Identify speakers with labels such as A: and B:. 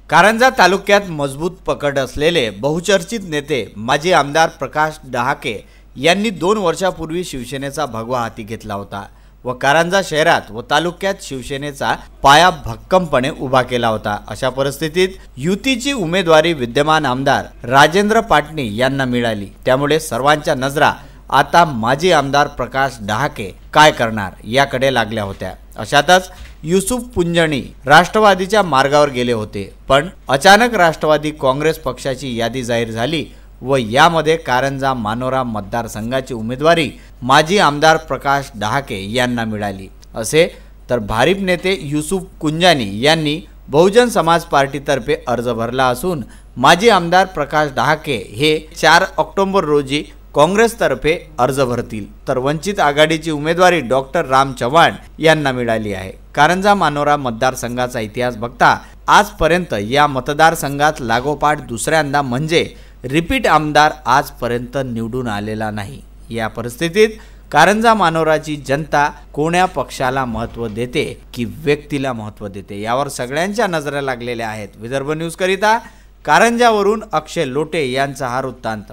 A: कारंजा तालुक्यात मजबूत पकड असलेले बहुचर्चित नेते माजी आमदार प्रकाश डहाके यांनी 2 वर्षापूर्वी शिवसेनेचा भगवा हाती घेतला होता व कारंजा शहरात व तालुक्यात शिवसेनेचा पाया भक्कमपणे उभा केला होता। अशा परिस्थितीत युतीची उमेदवारी विद्यमान आमदार राजेंद्र पाटणी यांना मिळाली। त्यामुळे सर्वांच्या नजरा आता माजी आमदार प्रकाश डहाके काय करणार याकडे लागल्या होत्या। अशातच युसुफ पुंजणी राष्ट्रवादीच्या मार्गावर गेले होते, पण अचानक राष्ट्रवादी काँग्रेस पक्षाची यादी जाहीर झाली व यामध्ये कारंजा मानोरा मतदारसंघाची उमेदवारी माजी आमदार प्रकाश डहाके यांना मिळाली। असे तर भारिप नेते युसुफ कुंजानी यांनी बहुजन समाज पार्टीतर्फे अर्ज भरला असून माजी आमदार प्रकाश डहाके हे 4 ऑक्टोबर रोजी काँग्रेसतर्फे अर्ज भरतील, तर वंचित आघाडीची उमेदवारी डॉक्टर राम चव्हाण यांना मिळाली आहे। कारंजा मानोरा मतदारसंघाचा इतिहास बघता आजपर्यंत या मतदारसंघात लागोपाठ दुसऱ्यांदा म्हणजे रिपीट आमदार आजपर्यंत निवडून आलेला नाही। या परिस्थितीत कारंजा मानोराची जनता कोण्या पक्षाला महत्त्व देते की व्यक्तीला महत्त्व देते यावर सगळ्यांच्या नजरा लागलेल्या आहेत। विदर्भ न्यूज करिता कारंजावरून अक्षय लोटे यांचा हा वृत्तांत।